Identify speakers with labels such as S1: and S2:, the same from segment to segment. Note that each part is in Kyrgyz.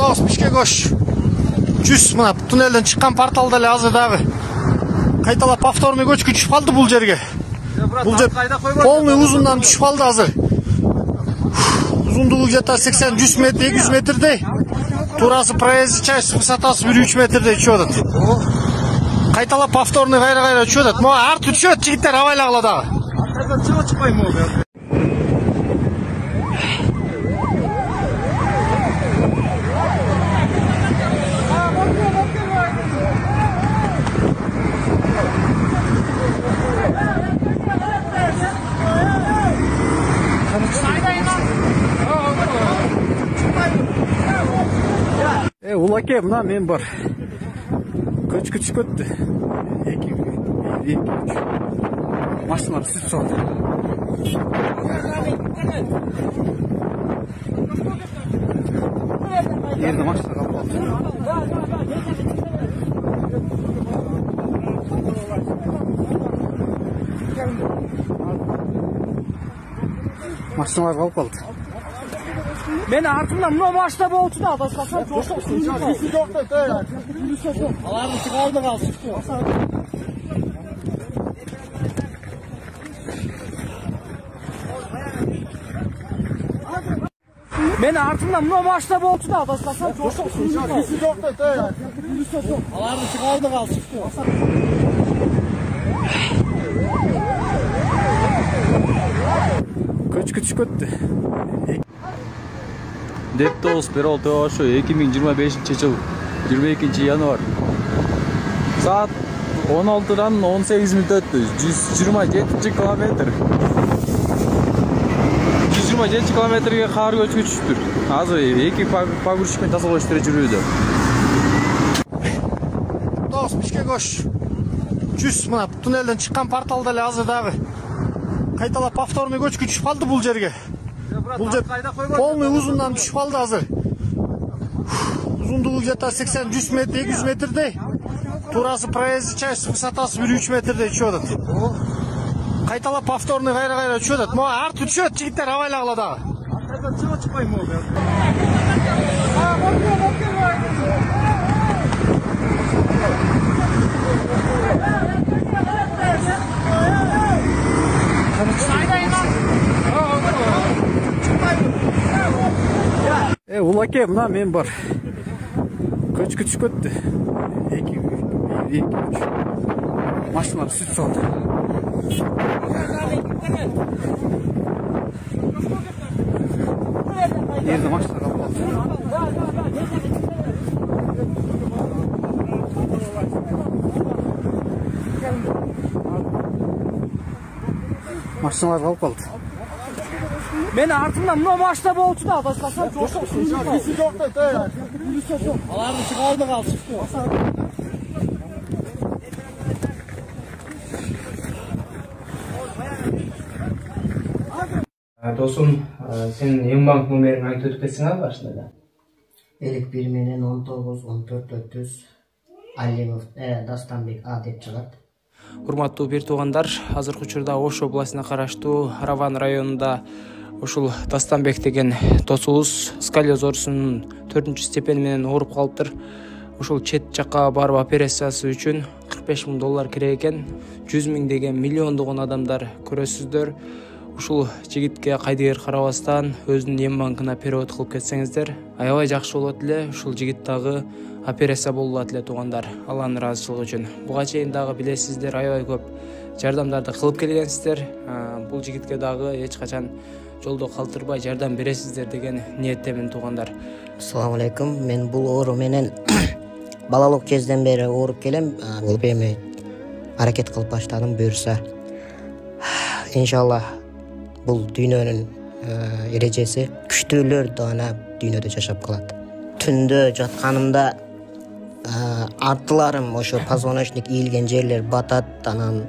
S1: Тоғыз Бишке көш. 100 мына туннелден шыққан порталда эле азыр дагы кайталап повторный көчкү түшүп калды бул жерге. Бул жер полный узундан түшүп калды азыр. Узундугу где-то 80-100 метр, 200 метрдей. Турасы проезд часть высотасы 1-3 метрдей түшүп атат. Кайталап повторный кайра түшүп атат. Могу арты түшөт, жигиттер абайлагыла дагы.
S2: Артадан чыгып чыкпайм могу.
S1: Улаке, мына мен бар. Көчкү түшүп кетти. 2 машиналар түсүп салды. Жерде машина калып калды. Машиналар калып калды.
S2: Мен артымдан мына машина болчу да, башкасы жок. Аларды чыгарды калды. Мен артымдан мына машина болчу да, башкасы жок. Аларды чыгарды калды.
S1: Көчкү түшүп кетти.
S3: Дептос Перол Тошу 2025 жыл 22 январ saat 16'dan 18 minut öttü. 127 kilometre. 127 kilometrege kar көчкү түшүптүр. Азыр эки погрузчикмен тазалаштырып жүрүүдө.
S1: Тоғыз Бишке көш. 100 мына туннелден шыққан порталда эле азыр дагы кайталап повторный көчкү түшүп калды бул жерге. Бул жер полный узундан түшүп калды азыр. Узундугу где-то 80-100 метр, 200 метрдей. Турасы проезд часть высотасы 1-3 метрдей түшүп атат. Кайталап повторный кайра түшүп атат. Могу арты түшөт, жигиттер абайлагыла дагы.
S2: Артадан чыгып чыкпайм могу.
S1: Улаке, мына мен бар. Көчкү түшүп кетти. 2 машиналар түсүп салды. Жерде машина калып калды. Машиналар калып калды.
S2: Мен артымдан мына машина болчу да, башкасы жок. Аларды чыгарды калды.
S4: Досум, сен Ембанк номерин айтып өтүп кетсең башында да.
S5: 51 менен 19-14 Алимов Дастанбек А деп чыгат.
S6: Урматтуу бир туугандар, азыркы учурда Ош областына караштуу Раван районунда ушул Дастанбек деген досубуз сколиоз оорусунун 4-степени менен ооруп калыптыр. Ушул чет жакка барып операциясы үчүн $45,000 керек экен. 100 000 деген миллиондогон адамдар көрөсүздөр. Ушул жигитке кайдыгер карабастан өзүнүн эм банкына перевод кылып кетсеңиздер, аябай жакшы болот эле. Ушул жигит дагы операция болот эле туугандар, Алланын ыраазычылыгы үчүн. Буга чейин дагы билесиздер, аябай көп жардамдарды кылып келгенсиздер. Бул жигитке дагы эч качан жолдо калтырбай жардам бересиздер деген ниеттемин туугандар.
S5: Ассаламу алейкум. Мен бул оору менен балалык кезден бери ооруп келем. Бул эми аракет кылып баштадым буюрса. Иншалла бул дүйнөнүн эрежеси күчтүүлөр дана дүйнөдө жашап калат. Түндө жатканымда артыларым ошо позвоночник ийилген жерлер батат, анан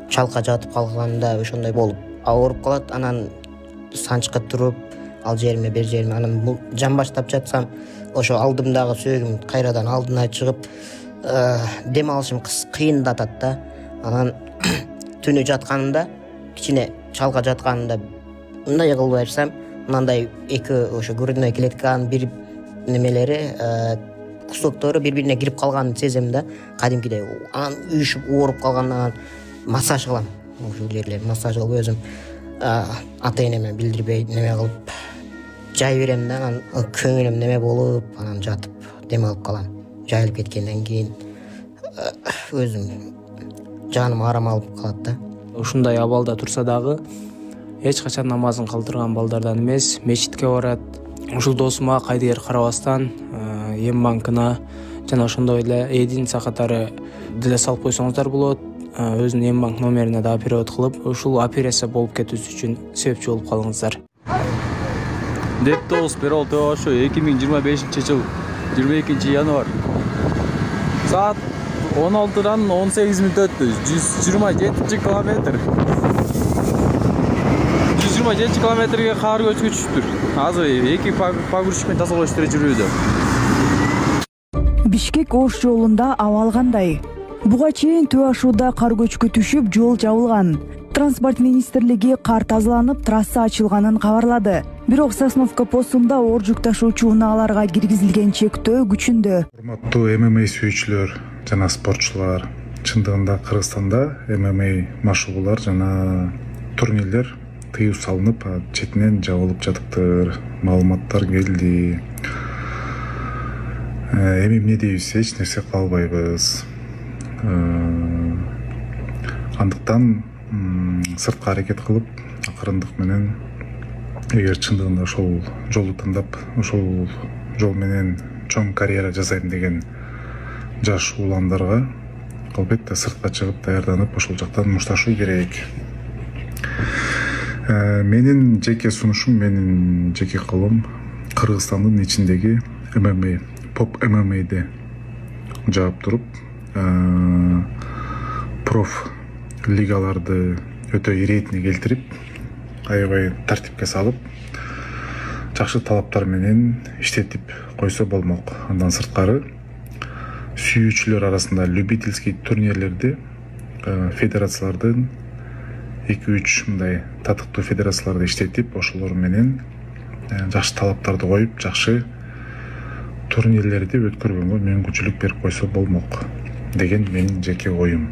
S5: чалка жатып калганда ошондой болуп ооруп калат. Анан санчка туруп, ал жериме бер жериме, анан жан баштап жатсам ошо алдымдагы сөөгүм кайрадан алдына чыгып дем алышым кыйындатат да. Анан түнү жатканымда кичине чалка жатканымда мындай кылып берсем, мынандай эки ошо грудной клетканын бир немелери кусоктору бири-бирине кирип калганын сезем да. Кадимкидей анан үйүшүп ооруп калгандан массаж кылам. Ушул жерлерди массаж кылып өзүм ата-энеме билдирбей неме кылып жай берем да, анан көңүлүм неме болуп, анан жатып дем алып калам. Жайылып кеткенден кийин өзүм жаным арам алып калат да.
S6: Ушундай абалда турса дагы эч качан намазын калтырган балдардан эмес, мечитке барат. Ушул досума кайдыгер карабастан эм банкына жана ошондой эле единица катары деле салып койсоңуздар болот. Өзүнүн эм банк номерине дагы перевод кылып, ушул операция болуп кетүүсү үчүн себепчи болуп калыңыздар.
S3: Деп тоғыз перол ошо 2025-жыл 22 январь саат 16-дан 18 мүнөт өттү. 127 километр. 127 километрге кар көчкүчтүр. Азыр эки погрузчикмен тазалоо иштери жүрүүдө.
S7: Бишкек Ош жолунда абал кандай? Буга чейин Түашууда кар көчкү түшүп, жол жабылган. Транспорт министрлиги кар тазаланып, трасса ачылганын кабарлады. Бирок Сосновка постунда оор жүк ташуучу унааларга киргизилген чектөө күчүндө.
S8: Урматтуу ММА сүйүүчүлөр жана спортчулар, чындыгында Кыргызстанда ММА машыгуулар жана турнирлер тыюу салынып, четинен жабылып жатыптыр. Маалыматтар келди. Эми эмне дейбиз, эч нерсе кылбайбыз. Андыктан сыртка аракет кылып, акырындык менен эгер чындыгында ошол жолду тандап, ошол жол менен чоң карьера жасайм деген жаш уландарга албетте сыртка чыгып даярданып, ошол жактан мушташуу керек. Менин жеке сунушум, менин жеке кылым Кыргызстандын ичиндеги ММА, поп ММА'де жаап туруп, проф лигаларды өтө иретине келтирип, аябай тартипке салып, жакшы талаптар менен иштетип койсо болмок. Андан сырткары сүйүүчүлөр арасында любительский турнирлерди федерациялардын 2-3 мындай татыктуу федерацияларды иштетип, ошолор менен жакшы талаптарды коюп, жакшы турнирлерди өткөргөнгө мүмкүнчүлүк берип койсо болмок деген менин жеке оюм.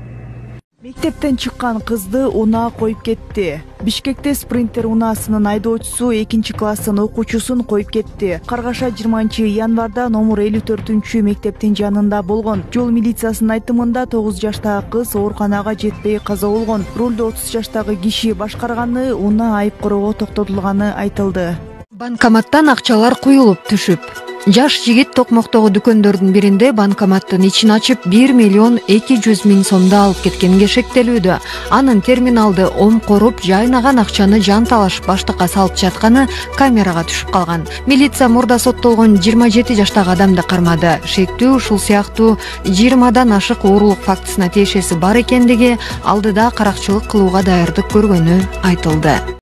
S7: Мектептен чыккан кызды унаа коюп кетти. Бишкекте спринтер унаасынын айдоочусу 2-класстын окуучусун коюп кетти. Каргаша 20-январда номер 54 мектептин жанында болгон. Жол милициясынын айтымында 9 жаштагы кыз ооруканага жетпей каза болгон. Рулду 30 жаштагы киши башкарганы, унаа айып короо токтотулганы айтылды.
S9: Банкоматтан акчалар куюлуп түшүп. Жаш жигит Токмоктогу дүкөндөрдүн биринде банкоматтын ичин ачып 1.200.000 сомду алып кеткенге шектелүүдө. Анын терминалды омкоруп, жайнаган акчаны жанталаш баштыкка салып жатканы камерага түшүп калган. Милиция мурда соттолгон 27 жаштагы адамды кармады. Шектүү ушул сыяктуу 20дан ашык оорулук фактысына тиешеси бар экендиги, алдыда каракчылык кылууга даярдык көргөнү айтылды.